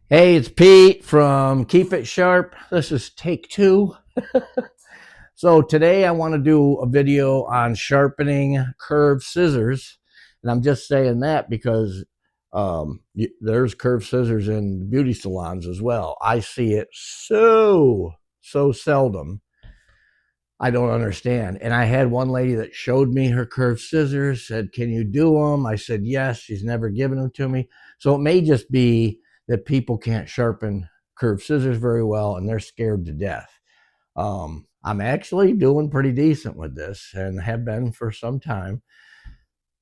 Hey, it's Pete from Keep It Sharp. This is take two. So today I want to do a video on sharpening curved scissors. And I'm just saying that because there's curved scissors in beauty salons as well. I see it so seldom. I don't understand. And I had one lady that showed me her curved scissors, said, "Can you do them?" I said, "Yes." She's never given them to me. So it may just be that people can't sharpen curved scissors very well and they're scared to death. I'm actually doing pretty decent with this and have been for some time.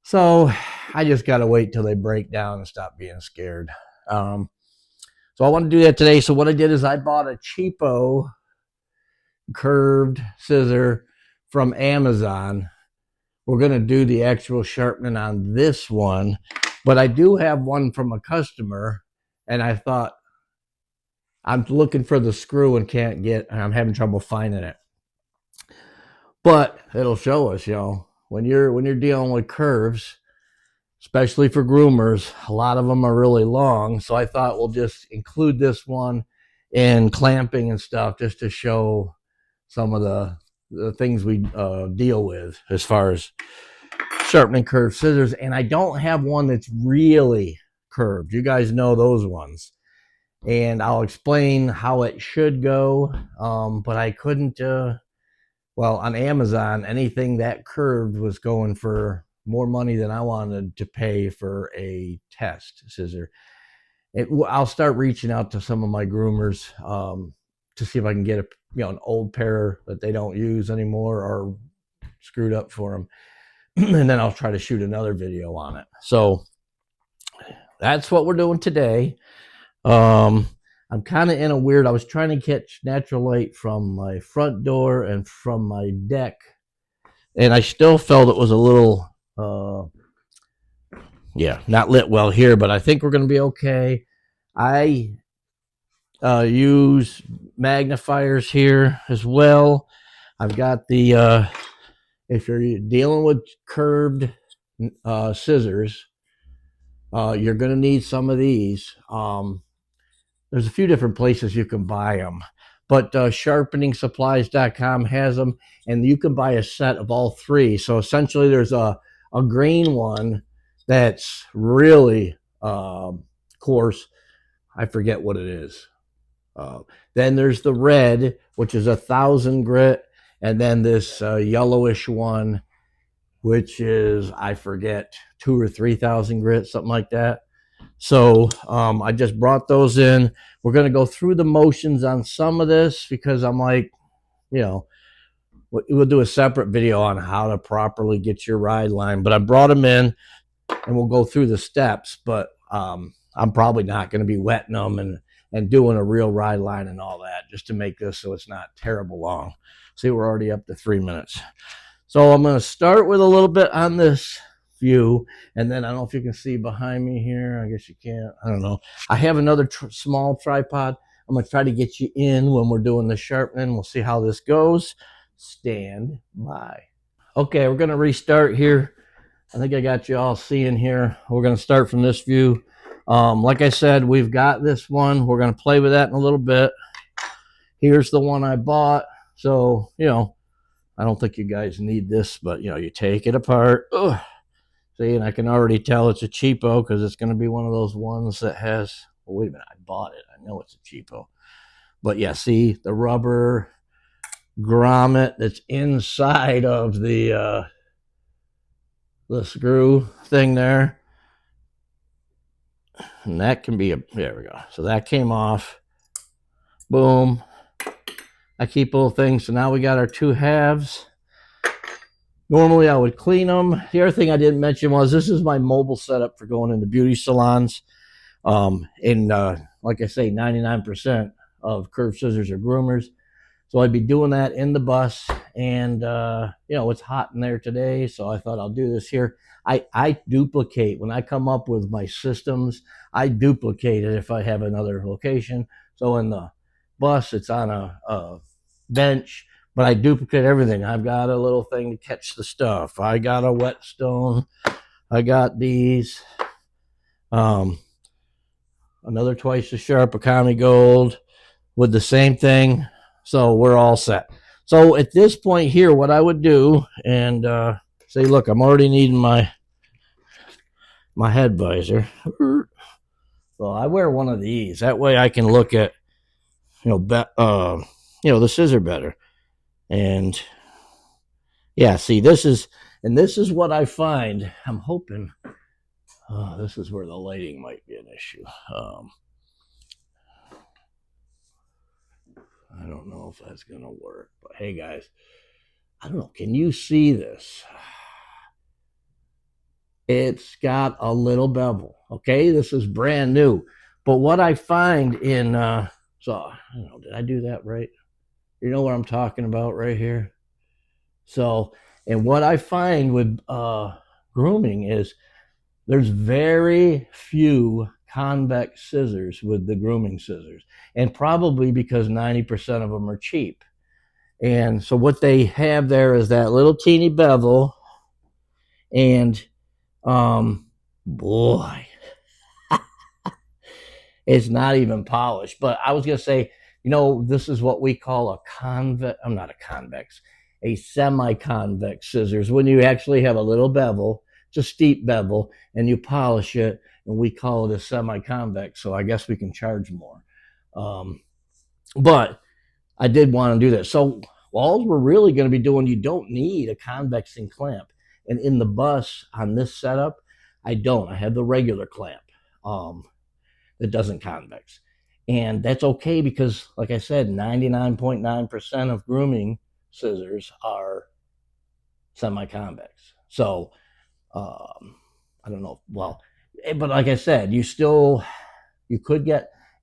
So I just got to wait till they break down and stop being scared. Um, so I want to do that today. So what I did is I bought a cheapo curved scissor from Amazon. We're going to do the actual sharpening on this one, but I do have one from a customer, and I thought I'm looking for the screw and can't get, and I'm having trouble finding it. But it'll show us, when you're dealing with curves, especially for groomers, a lot of them are really long. So I thought we'll just include this one in clamping and stuff just to show some of the things we deal with as far as sharpening curved scissors. And I don't have one that's really curved. You guys know those ones. And I'll explain how it should go. But I couldn't, well, on Amazon, anything that curved was going for more money than I wanted to pay for a test scissor. I'll start reaching out to some of my groomers to see if I can get an old pair that they don't use anymore or screwed up for them, and then I'll try to shoot another video on it. So that's what we're doing today. I'm kind of in a weird, I was trying to catch natural light from my front door and from my deck, and I still felt it was a little, not lit well here, but I think we're going to be okay. I use magnifiers here as well. I've got the, if you're dealing with curved scissors, you're going to need some of these. There's a few different places you can buy them, but sharpeningsupplies.com has them, and you can buy a set of all three. So essentially there's a green one that's really coarse. I forget what it is. Then there's the red, which is 1,000 grit, and then this yellowish one, which is, I forget, 2,000 or 3,000 grit, something like that. So I just brought those in. We're going to go through the motions on some of this because I'm like, we'll do a separate video on how to properly get your ride line. But I brought them in, and we'll go through the steps. But I'm probably not going to be wetting them and doing a real ride line and all that, just to make this so it's not terrible long. See, we're already up to 3 minutes. So I'm going to start with a little bit on this view, and then I don't know if you can see behind me here. I guess you can't. I don't know. I have another small tripod. I'm going to try to get you in when we're doing the sharpening. We'll see how this goes. Stand by. Okay, we're going to restart here. I think I got you all seeing here. We're going to start from this view. Like I said, we've got this one. We're going to play with that in a little bit. Here's the one I bought. So, I don't think you guys need this, but, you take it apart. Ugh. See, and I can already tell it's a cheapo because it's going to be one of those ones that has, well, wait a minute, I bought it. I know it's a cheapo. But yeah, see the rubber grommet that's inside of the screw thing there. And that can be there we go. So that came off. Boom. I keep little things. So now we got our two halves. Normally I would clean them. The other thing I didn't mention was this is my mobile setup for going into beauty salons. Like I say, 99% of curved scissors are groomers. So I'd be doing that in the bus, and it's hot in there today, so I thought I'll do this here. I duplicate when I come up with my systems. I duplicate it if I have another location. So in the bus, it's on a bench, but I duplicate everything. I've got a little thing to catch the stuff. I got a whetstone. I got these. another twice as sharp Akami Gold with the same thing. So we're all set. So at this point here, what I would do and say, look, I'm already needing my head visor. So I wear one of these. That way I can look at, the scissor better. And yeah, see, this is what I find. I'm hoping this is where the lighting might be an issue. I don't know if that's going to work, but hey guys, I don't know. Can you see this? It's got a little bevel. Okay, this is brand new. But what I find in, so I don't know, did I do that right? You know what I'm talking about right here? So, and what I find with grooming is there's very few convex scissors with the grooming scissors, and probably because 90% of them are cheap. And so what they have there is that little teeny bevel, and boy, it's not even polished. But I was gonna say, this is what we call a convex. I'm not a convex, a semi-convex scissors. When you actually have a little bevel, it's a steep bevel, and you polish it, and we call it a semi-convex. So I guess we can charge more. But I did want to do that. So all we're really going to be doing, you don't need a convexing clamp. And in the bus on this setup, I don't. I have the regular clamp that doesn't convex. And that's okay because, like I said, 99.9% of grooming scissors are semi-convex. So I don't know. Well, but like I said, you could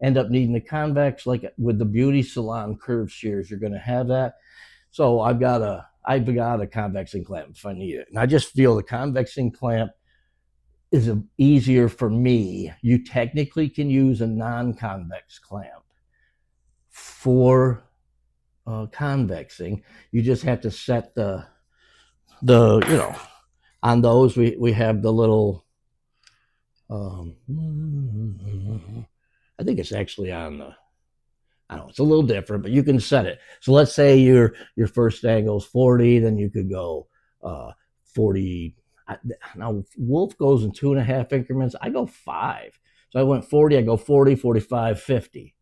end up needing the convex, like with the beauty salon curved shears. You're going to have that. So I've got a convexing clamp if I need it, and I just feel the convexing clamp is easier for me. You technically can use a non-convex clamp for convexing. You just have to set the on those we have the little I think it's actually on the, I don't know, it's a little different, but you can set it. So let's say your first angle is 40, then you could go 40. Now Wolf goes in 2.5 increments. I go 5. So I went 40, I go 40, 45, 50.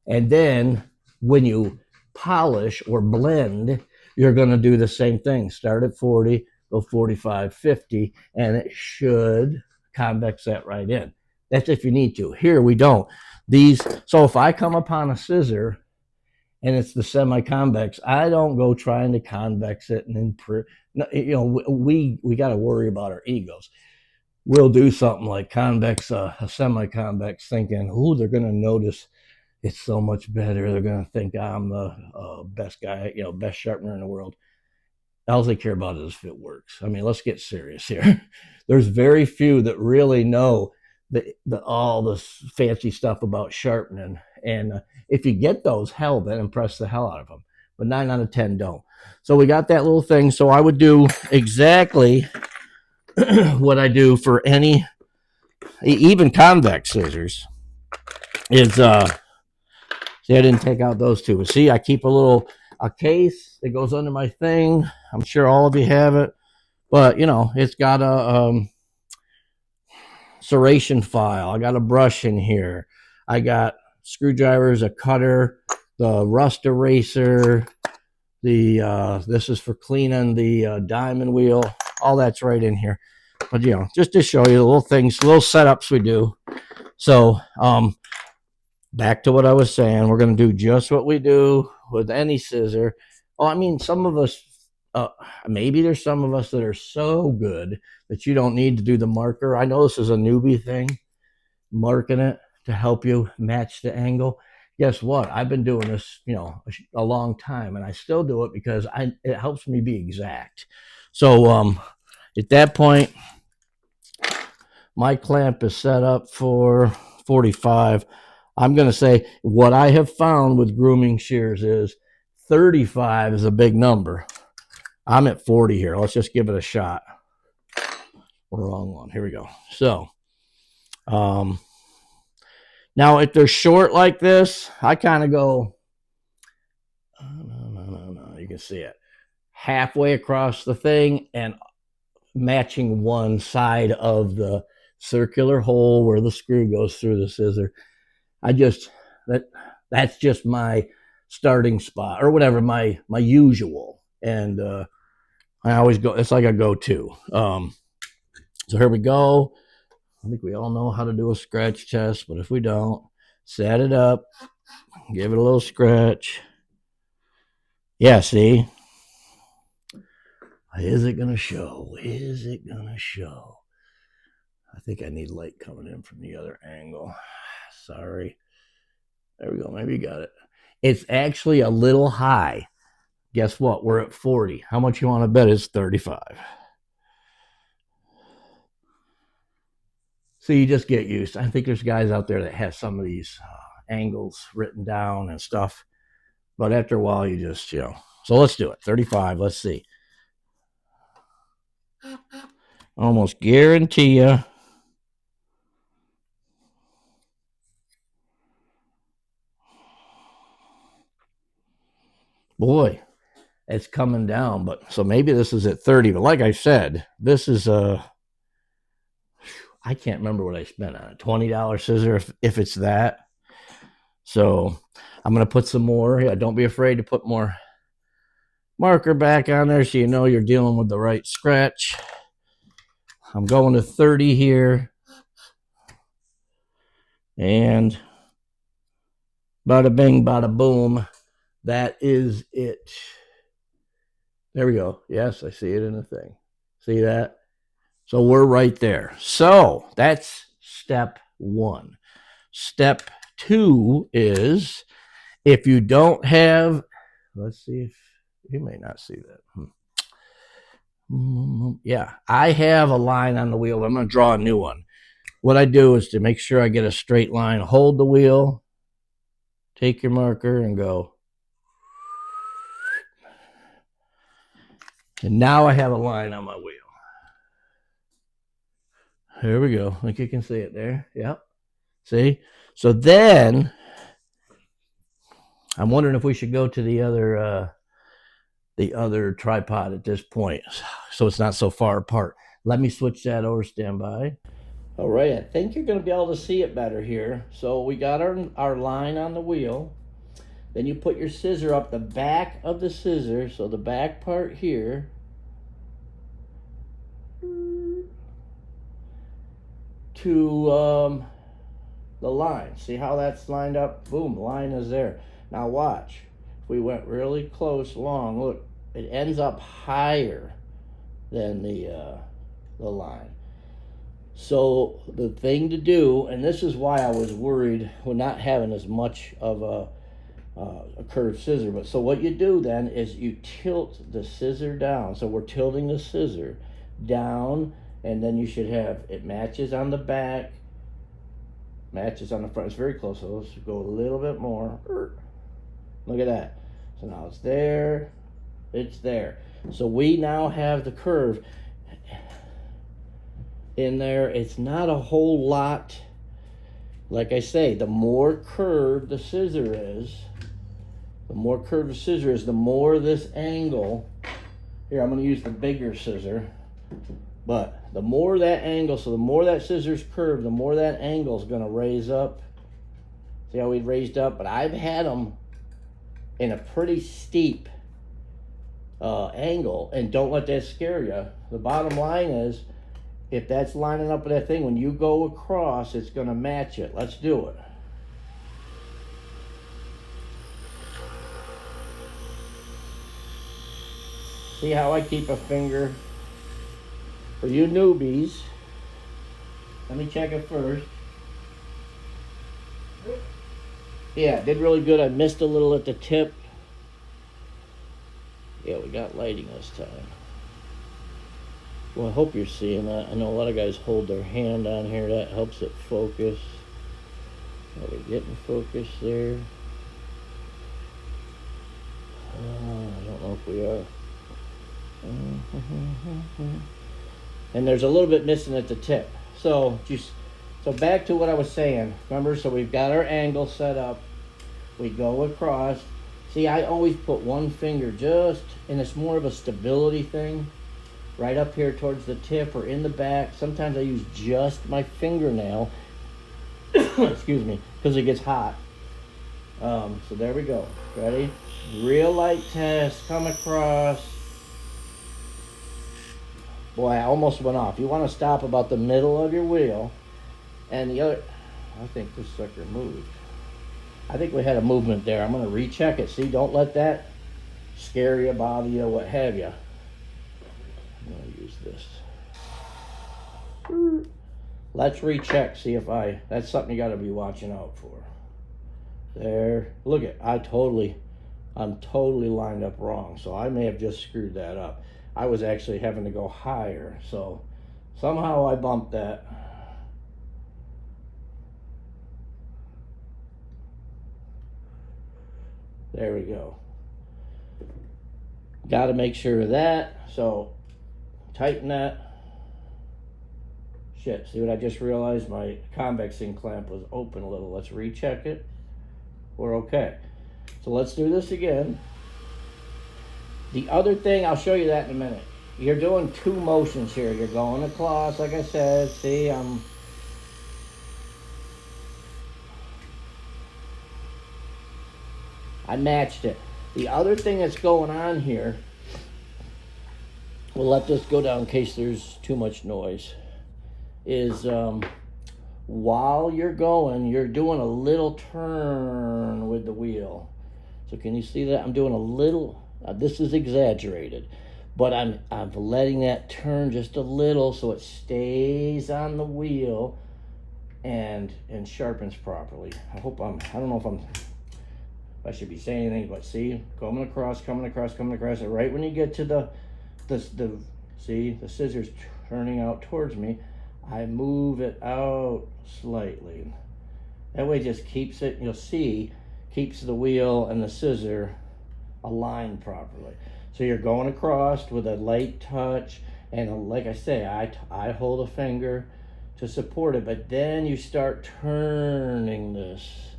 And then when you polish or blend, you're going to do the same thing. Start at 40, go 45, 50, and it should convex that right in. That's if you need to. Here we don't. So if I come upon a scissor and it's the semi-convex, I don't go trying to convex it and improve. We got to worry about our egos. We'll do something like convex a semi-convex, thinking, "Ooh, they're going to notice it's so much better. They're going to think I'm the best guy, best sharpener in the world." All they care about is if it works. I mean, let's get serious here. There's very few that really know all this fancy stuff about sharpening. And if you get those, hell, then impress the hell out of them. But 9 out of 10 don't. So we got that little thing. So I would do exactly what I do for any, even convex scissors, is, see, I didn't take out those two. But see, I keep a case that goes under my thing. I'm sure all of you have it. But, it's got a serration file. I got a brush in here. I got screwdrivers, a cutter, the rust eraser, this is for cleaning the diamond wheel. All that's right in here. But just to show you the little things, little setups we do. So back to what I was saying, we're going to do just what we do with any scissor. Oh, I mean, some of us, maybe there's some of us that are so good that you don't need to do the marker. I know this is a newbie thing, marking it to help you match the angle. Guess what? I've been doing this, a long time, and I still do it because it helps me be exact. So at that point, my clamp is set up for 45. I'm going to say what I have found with grooming shears is 35 is a big number. I'm at 40 here. Let's just give it a shot. Wrong one. Here we go. So, Now, if they're short like this, I kind of go, no, you can see it, halfway across the thing and matching one side of the circular hole where the screw goes through the scissor. That's just my starting spot or whatever, my usual. And I always go, it's like a go-to. So here we go. I think we all know how to do a scratch test, but if we don't, set it up, give it a little scratch. Yeah, see? Is it going to show? Is it going to show? I think I need light coming in from the other angle. Sorry. There we go. Maybe you got it. It's actually a little high. Guess what? We're at 40. How much you want to bet it's 35? So you just get used. I think there's guys out there that have some of these angles written down and stuff. But after a while, you just, So let's do it. 35. Let's see. Almost guarantee you. Boy, it's coming down. But so maybe this is at 30. But like I said, this is I can't remember what I spent on a $20 scissor if it's that. So I'm going to put some more. Yeah, don't be afraid to put more marker back on there so you know you're dealing with the right scratch. I'm going to 30 here. And bada bing, bada boom. That is it. There we go. Yes, I see it in the thing. See that? So we're right there. So that's step 1. Step 2 is if you don't have, let's see if you may not see that. Yeah, I have a line on the wheel. I'm going to draw a new one. What I do is to make sure I get a straight line, hold the wheel, take your marker and go. And now I have a line on my wheel. Here we go. I think you can see it there. Yep. See? So then I'm wondering if we should go to the other tripod at this point so it's not so far apart. Let me switch that over. Stand by. All right, I think you're going to be able to see it better here. So we got our line on the wheel. Then you put your scissor up the back of the scissor, so the back part here. To the line. See how that's lined up? Boom, line is there. Now watch. If we went really close along, look, it ends up higher than the line. So the thing to do, and this is why I was worried with not having as much of a curved scissor, but so what you do then is you tilt the scissor down. So we're tilting the scissor down, and then you should have it matches on the back, matches on the front. It's very close, so let's go a little bit more. Look at that. So now it's there, it's there. So we now have the curve in there. It's not a whole lot. Like I say, the more curved the scissor is, the more this angle. Here, I'm going to use the bigger scissor. But the more that angle, so the more that scissor's curved, the more that angle is going to raise up. See how we raised up? But I've had them in a pretty steep angle, and don't let that scare you. The bottom line is, if that's lining up with that thing, when you go across, it's going to match it. Let's do it. See how I keep a finger? For you newbies, let me check it first. Yeah, did really good. I missed a little at the tip. Yeah, we got lighting this time. Well, I hope you're seeing that. I know a lot of guys hold their hand on here. That helps it focus. Are we getting focus there? I don't know if we are. And there's a little bit missing at the tip. So just So back to what I was saying. Remember, so we've got our angle set up. We go across. See, I always put one finger just, and it's more of a stability thing, right up here towards the tip or in the back. Sometimes I use just my fingernail, excuse me, because it gets hot. So there we go. Ready? Real light test. Come across. Boy, I almost went off. You want to stop about the middle of your wheel. And the other, I think this sucker moved. I think we had a movement there. I'm going to recheck it. See, don't let that scare you, bother you, what have you. I'm going to use this. Let's recheck, see if that's something you got to be watching out for. There, look at, I'm totally lined up wrong. So I may have just screwed that up. I was actually having to go higher. So somehow I bumped that. There we go. Got to make sure of that. So tighten that. Shit, see what I just realized? My convexing clamp was open a little. Let's recheck it. We're okay. So let's do this again. The other thing, I'll show you that in a minute. You're doing two motions here. You're going across, like I said. See, I matched it. The other thing that's going on here, we'll let this go down in case there's too much noise, is while you're going, you're doing a little turn with the wheel. So can you see that? I'm doing a little, this is exaggerated, but I'm letting that turn just a little so it stays on the wheel and sharpens properly. I don't know if I should be saying anything, but see, coming across, and right when you get to the scissors turning out towards me, I move it out slightly. That way it just keeps it, you'll see, keeps the wheel and the scissor aligned properly. So you're going across with a light touch, and like I say, I hold a finger to support it, but then you start turning this.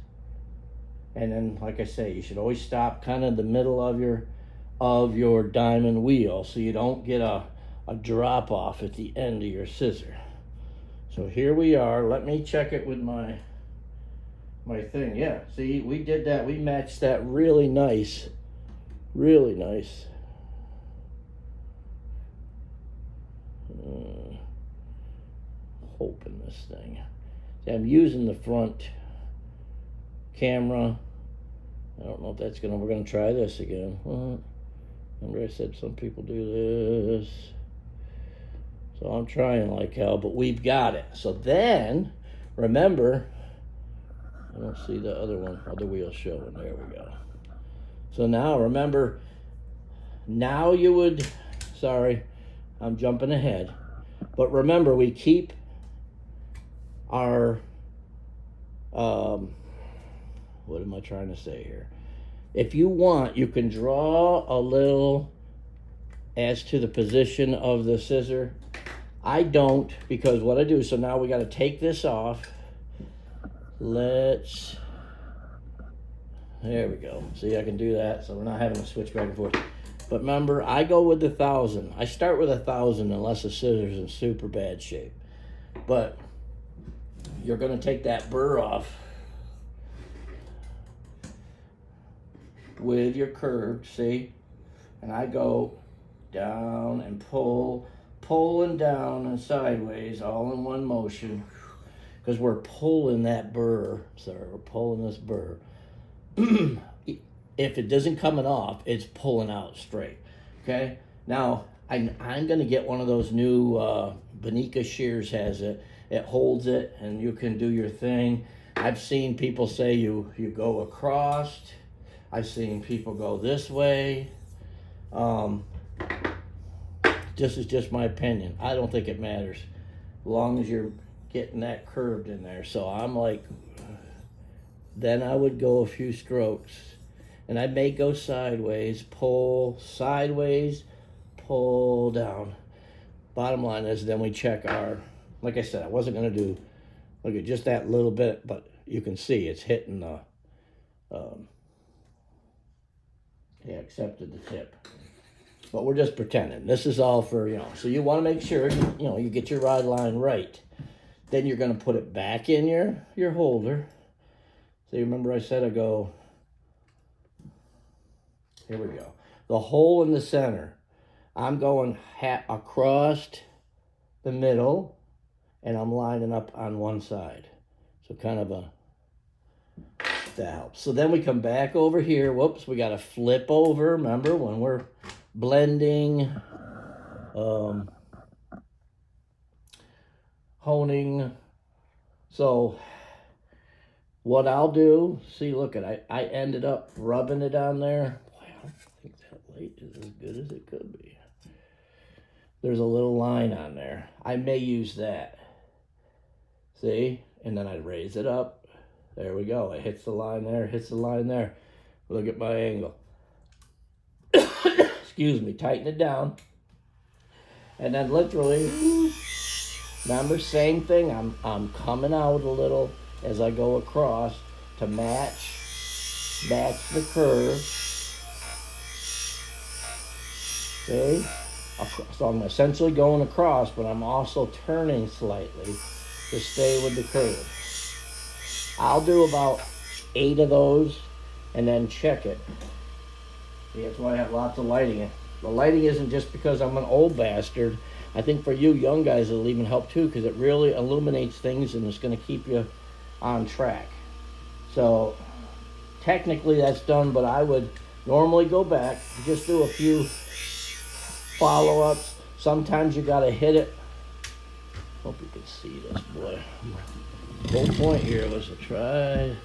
And then, like I say, you should always stop kind of the middle of your diamond wheel so you don't get a drop off at the end of your scissor. So here we are. Let me check it with my thing. Yeah, see, we did that. We matched that really nice. Really nice. Hoping this thing. See, I'm using the front camera. I don't know if that's we're gonna try this again. Remember I said some people do this. So I'm trying like hell, but we've got it. So then, remember, I don't see the other wheel showing. There we go. So now, remember, now you would, sorry, I'm jumping ahead. But remember, we keep our, what am I trying to say here? If you want, you can draw a little as to the position of the scissor. I don't, because what I do, so now we got to take this off. There we go. See, I can do that, so we're not having to switch back and forth. But remember, I go with 1,000. I start with 1,000 unless the scissors in super bad shape. But you're going to take that burr off with your curved, see? And I go down and pull and down and sideways, all in one motion, because we're pulling that burr. Sorry, we're pulling this burr. If it doesn't coming off, it's pulling out straight. Okay? Now, I'm going to get one of those new Bonica shears has it. It holds it, and you can do your thing. I've seen people say you go across. I've seen people go this way. This is just my opinion. I don't think it matters, as long as you're getting that curved in there. So I'm like, then I would go a few strokes, and I may go sideways, pull down. Bottom line is, then we check our, like I said, I wasn't going to do Look at just that little bit, but you can see it's hitting the, yeah, accepted the tip. But we're just pretending. This is all for, so you want to make sure, you get your rod line right. Then you're going to put it back in your holder. So you remember I said here we go. The hole in the center. I'm going across the middle, and I'm lining up on one side. So kind of that helps. So then we come back over here. Whoops, we got to flip over. Remember when we're blending, honing. So what I'll do, see, look at I ended up rubbing it on there. Boy, I don't think that light is as good as it could be. There's a little line on there. I may use that. See? And then I raise it up. There we go. It hits the line there, hits the line there. Look at my angle. Excuse me. Tighten it down. And then literally, remember, same thing. I'm coming out a little as I go across to match the curve. See? So I'm essentially going across, but I'm also turning slightly to stay with the curve. I'll do about 8 of those and then check it. See, that's why I have lots of lighting. The lighting isn't just because I'm an old bastard. I think for you young guys it'll even help too, because it really illuminates things and it's going to keep you on track. So technically that's done, but I would normally go back, just do a few follow-ups. Sometimes you got to hit it. Hope you can see this, boy. The whole point here was to try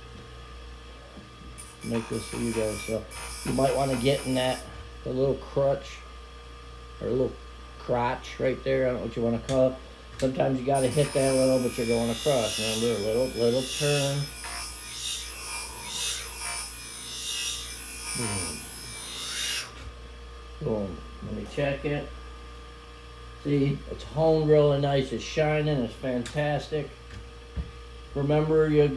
make this for you guys. So you might want to get in the little crutch or a little crotch right there. I don't know what you want to call it. Sometimes you got to hit that little, but you're going across. Remember, a little turn. Boom. Boom. Let me check it. See, it's honed really nice. It's shining. It's fantastic. Remember, your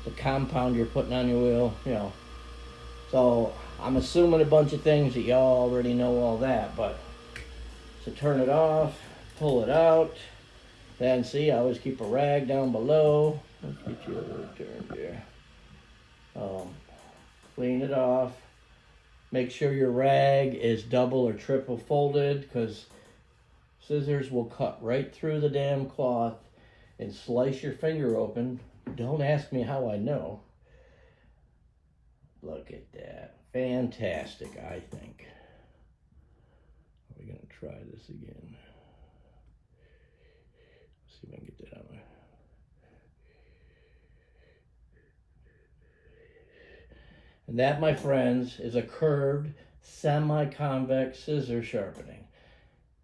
the compound you're putting on your wheel, So I'm assuming a bunch of things that y'all already know all that, but so turn it off, pull it out. Then see, I always keep a rag down below. Let's get you a little turn here. Clean it off. Make sure your rag is double or triple folded, because scissors will cut right through the damn cloth and slice your finger open. Don't ask me how I know. Look at that. Fantastic, I think. We're going to try this again. Let's see if I can get that out there. And that, my friends, is a curved, semi-convex scissor sharpening.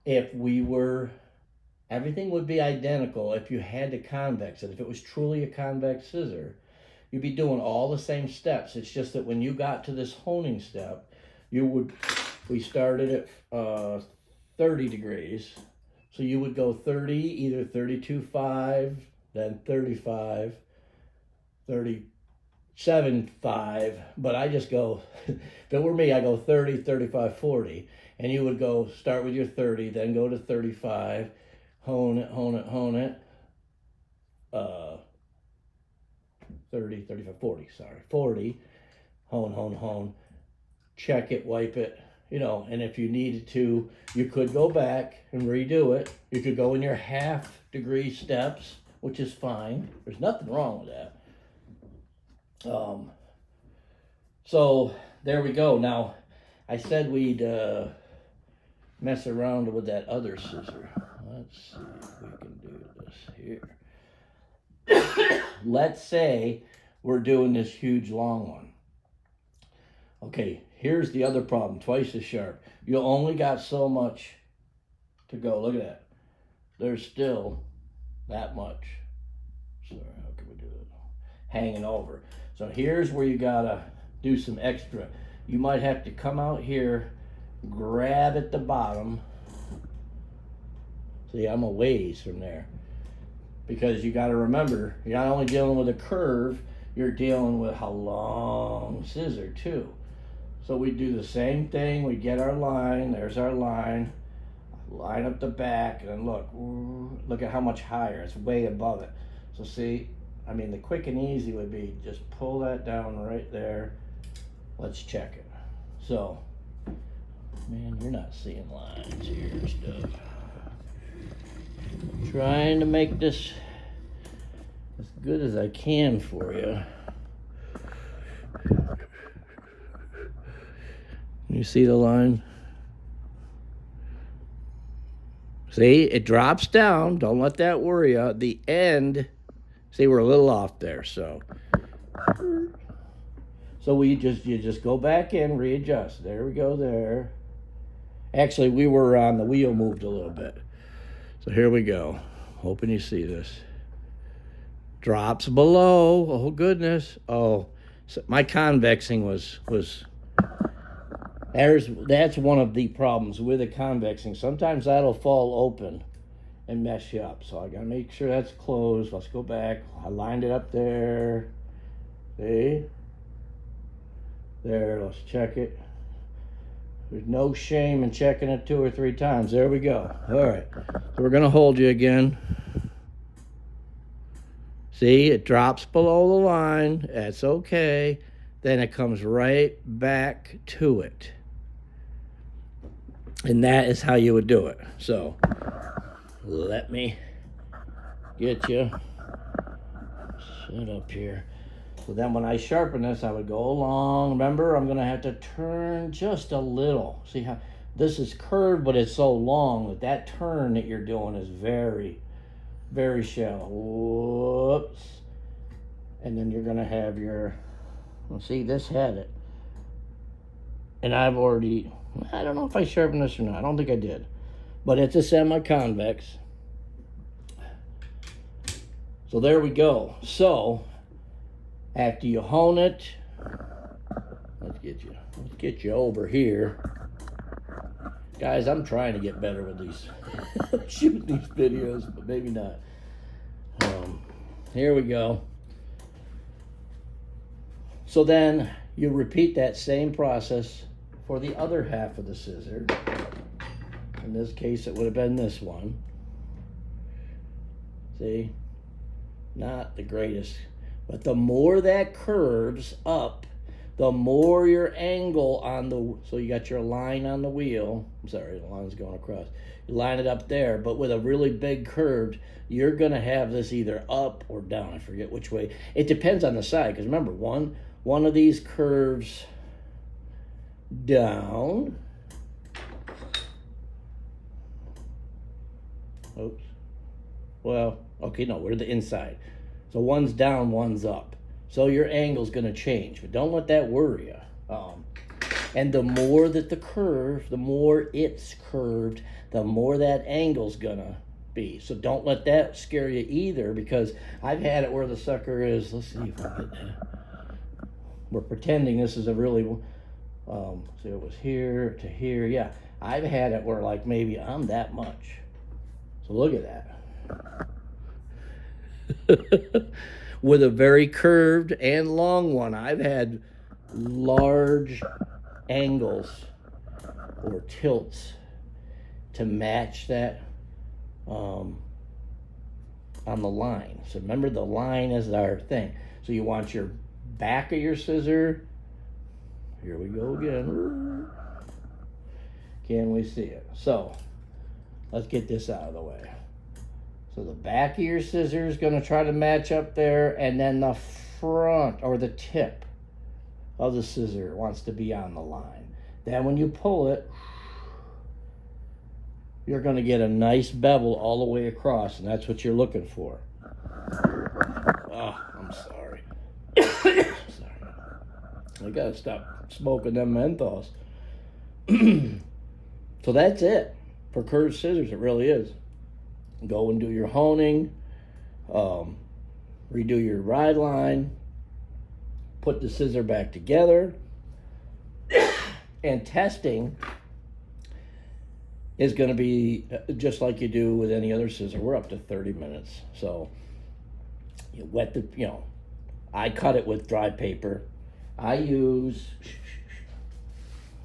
If everything would be identical if you had to convex it. If it was truly a convex scissor, you'd be doing all the same steps. It's just that when you got to this honing step, we started at 30 degrees. So you would go 30, either 32.5, then 35, 37.5, but I just go, if it were me, I go 30, 35, 40. And you would go, start with your 30, then go to 35, hone it, 30, 35, 40, sorry, 40, hone, check it, wipe it, and if you needed to, you could go back and redo it. You could go in your half-degree steps, which is fine. There's nothing wrong with that. So there we go. Now, I said we'd mess around with that other scissor. Let's see if we can do this here. Let's say we're doing this huge long one. Okay, here's the other problem, twice as sharp. You only got so much to go. Look at that. There's still that much. Sorry, how can we do it? Hanging over. So here's where you gotta do some extra. You might have to come out here, grab at the bottom, See, I'm a ways from there. Because you got to remember, you're not only dealing with a curve, you're dealing with a long scissor too. So we do the same thing. We get our line. There's our line. Line up the back, and then look at how much higher. It's way above it. So see, I mean, the quick and easy would be just pull that down right there. Let's check it. So, man, you're not seeing lines here and stuff. Trying to make this as good as I can for you. You see the line? See, it drops down. Don't let that worry you. The end, see, we're a little off there, so you just go back in, readjust. There we go there. Actually, we were on the wheel moved a little bit. So here we go. Hoping you see this. Drops below. Oh goodness. Oh, so my convexing was that's one of the problems with the convexing. Sometimes that'll fall open and mess you up. So I gotta make sure that's closed. Let's go back. I lined it up there. See? There, let's check it. There's no shame in checking it 2 or 3 times. There we go. All right. So we're gonna hold you again. See, it drops below the line. That's okay. Then it comes right back to it. And that is how you would do it. So, let me get you set up here. So then when I sharpen this, I would go along. Remember, I'm gonna have to turn just a little. See how this is curved, but it's so long that turn that you're doing is very, very shallow. Whoops. And then you're gonna have your, well, see, this had it. And I've already, I don't know if I sharpened this or not. I don't think I did. But it's a semi-convex. So there we go. So, after you hone it, let's get you over here. Guys, I'm trying to get better with these, shooting these videos, but maybe not. Here we go. So then you repeat that same process for the other half of the scissor. In this case, it would have been this one. See? Not the greatest. But the more that curves up, the more your angle on the, so you got your line on the wheel. I'm sorry, the line's going across. You line it up there, but with a really big curve, you're going to have this either up or down. I forget which way. It depends on the side, because remember, one of these curves down. Oops. Well, okay, no, we're the inside. So one's down, one's up. So your angle's going to change, but don't let that worry you. And the more that the curve, the more it's curved, the more that angle's going to be. So don't let that scare you either, because I've had it where the sucker is, let's see if I get that. We're pretending this is a really, so it was here to here. Yeah, I've had it where like maybe I'm that much. So look at that. With a very curved and long one, I've had large angles or tilts to match that on the line. So remember, the line is our thing. So you want your back of your scissor. Here we go again. Can we see it? So let's get this out of the way. So the back of your scissor is going to try to match up there, and then the front or the tip of the scissor wants to be on the line. Then when you pull it, you're going to get a nice bevel all the way across, and that's what you're looking for. Oh, I'm sorry. Sorry. I got to stop smoking them menthols. So that's it for curved scissors. It really is. Go and do your honing, redo your ride line, put the scissor back together, and testing is going to be just like you do with any other scissor. We're up to 30 minutes. So you wet the, I cut it with dry paper. I use,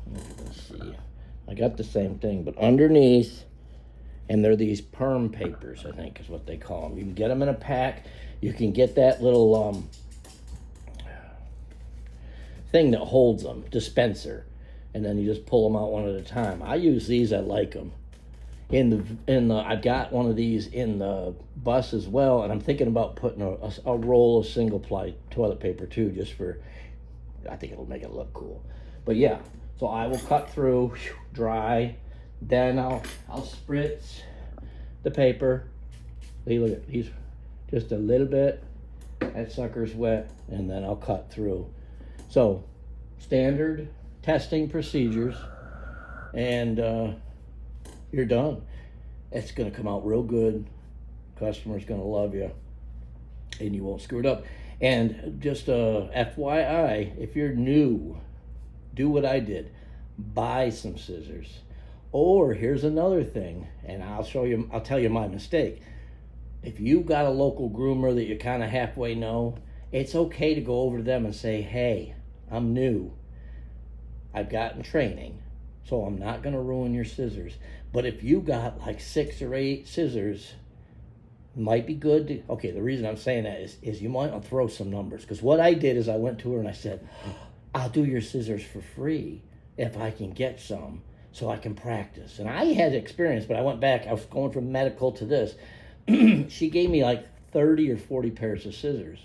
let's see, I got the same thing, but underneath, and they're these perm papers, I think is what they call them. You can get them in a pack. You can get that little thing that holds them, dispenser, and then you just pull them out one at a time. I use these. I like them. I've got one of these in the bus as well, and I'm thinking about putting a roll of single ply toilet paper too, just for, I think it'll make it look cool. But yeah, so I will cut through, dry, then I'll spritz the paper. See, look at these, just a little bit. That sucker's wet, and then I'll cut through. So standard testing procedures, and you're done. It's gonna come out real good. Customer's gonna love you, and you won't screw it up. And just FYI, if you're new, do what I did. Buy some scissors. Or here's another thing, and I'll tell you my mistake. If you've got a local groomer that you kind of halfway know, it's okay to go over to them and say, hey, I'm new. I've gotten training, so I'm not gonna ruin your scissors. But if you got like 6 or 8 scissors, might be good to, okay, the reason I'm saying that is you might want to throw some numbers. Because what I did is I went to her and I said, I'll do your scissors for free if I can get some so I can practice. And I had experience, but I went back, I was going from medical to this. She gave me like 30 or 40 pairs of scissors.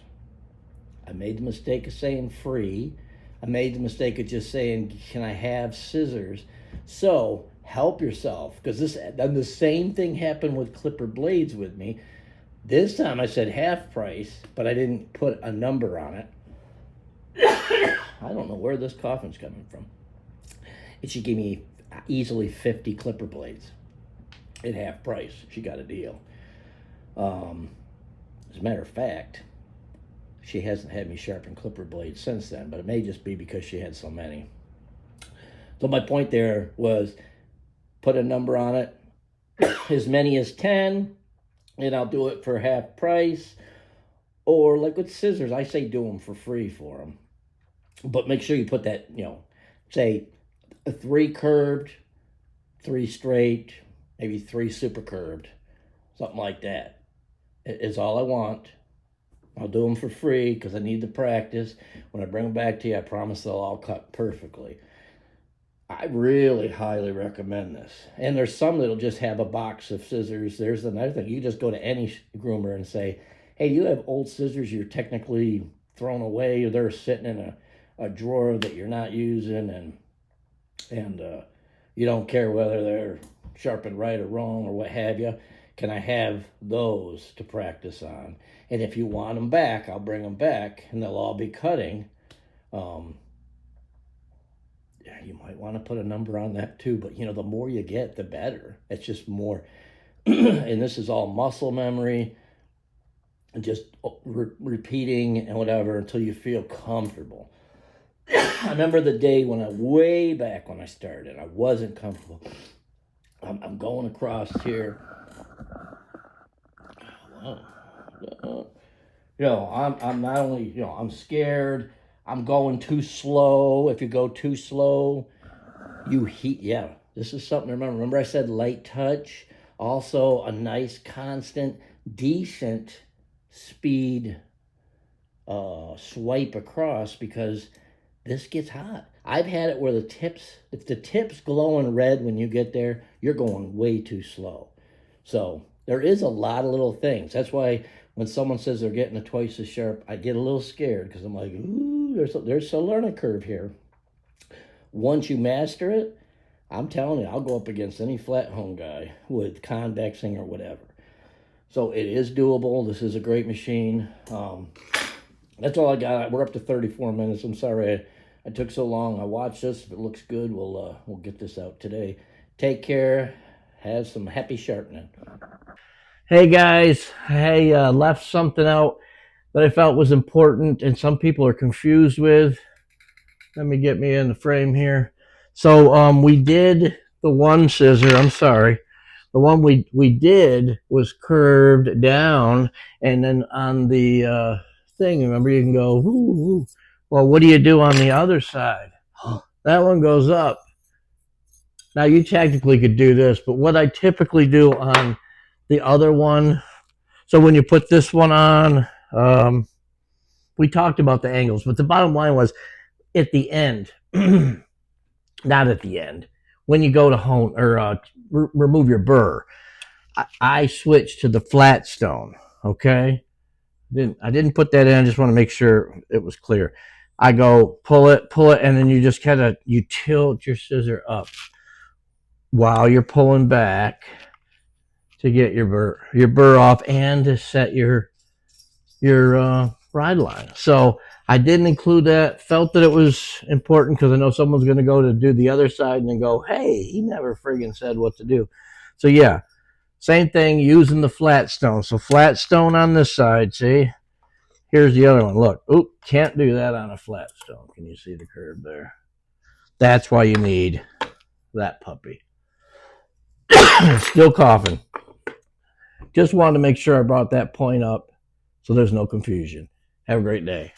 I made the mistake of saying free. I made the mistake of just saying, can I have scissors? So help yourself, because the same thing happened with clipper blades with me. This time I said half price, but I didn't put a number on it. I don't know where this coughing's coming from. And she gave me easily 50 clipper blades at half price. She got a deal. As a matter of fact, she hasn't had me sharpen clipper blades since then, but it may just be because she had so many. So my point there was put a number on it, as many as 10, and I'll do it for half price. Or like with scissors, I say do them for free for them. But make sure you put that, say 3 curved, 3 straight, maybe 3 super curved, something like that. It's all I want. I'll do them for free because I need the practice. When I bring them back to you, I promise they'll all cut perfectly. I really highly recommend this. And there's some that'll just have a box of scissors. There's another thing. You just go to any groomer and say, hey, you have old scissors you're technically thrown away, or they're sitting in a drawer that you're not using, and you don't care whether they're sharpened right or wrong or what have you. Can I have those to practice on? And if you want them back, I'll bring them back, and they'll all be cutting. You might want to put a number on that too, but the more you get, the better. It's just more, and this is all muscle memory, and just repeating and whatever until you feel comfortable. I remember the day way back when I started, I wasn't comfortable. I'm going across here. I'm not only, I'm scared. I'm going too slow. If you go too slow, you heat. Yeah, this is something to remember. Remember I said light touch? Also a nice, constant, decent speed swipe across, because this gets hot. I've had it where if the tip's glowing red when you get there, you're going way too slow. So there is a lot of little things. That's why when someone says they're getting it twice as sharp, I get a little scared, because I'm like, ooh, there's a learning curve here. Once you master it, I'm telling you, I'll go up against any flat home guy with convexing or whatever. So it is doable. This is a great machine. That's all I got. We're up to 34 minutes. I'm sorry I took so long. I watched this. If it looks good, we'll get this out today. Take care. Have some happy sharpening. Hey guys, left something out that I felt was important and some people are confused with. Let me get me in the frame here. So we did the one scissor, I'm sorry, the one we did was curved down, and then on the thing, remember, you can go, woo, woo. Well, what do you do on the other side? That one goes up. Now, you technically could do this, but what I typically do on the other one, so when you put this one on, we talked about the angles, but the bottom line was at the end, not at the end, when you go to hone or remove your burr, I switched to the flat stone. Okay, I didn't put that in. I just want to make sure it was clear. I go pull it, and then you just kind of you tilt your scissor up while you're pulling back to get your burr off and to set your ride line. So I didn't include that. Felt that it was important because I know someone's going to go to do the other side and then go, "Hey, he never friggin' said what to do." So yeah, same thing using the flat stone. So flat stone on this side. See, here's the other one. Look, oop, can't do that on a flat stone. Can you see the curve there? That's why you need that puppy. Still coughing. Just wanted to make sure I brought that point up so there's no confusion. Have a great day.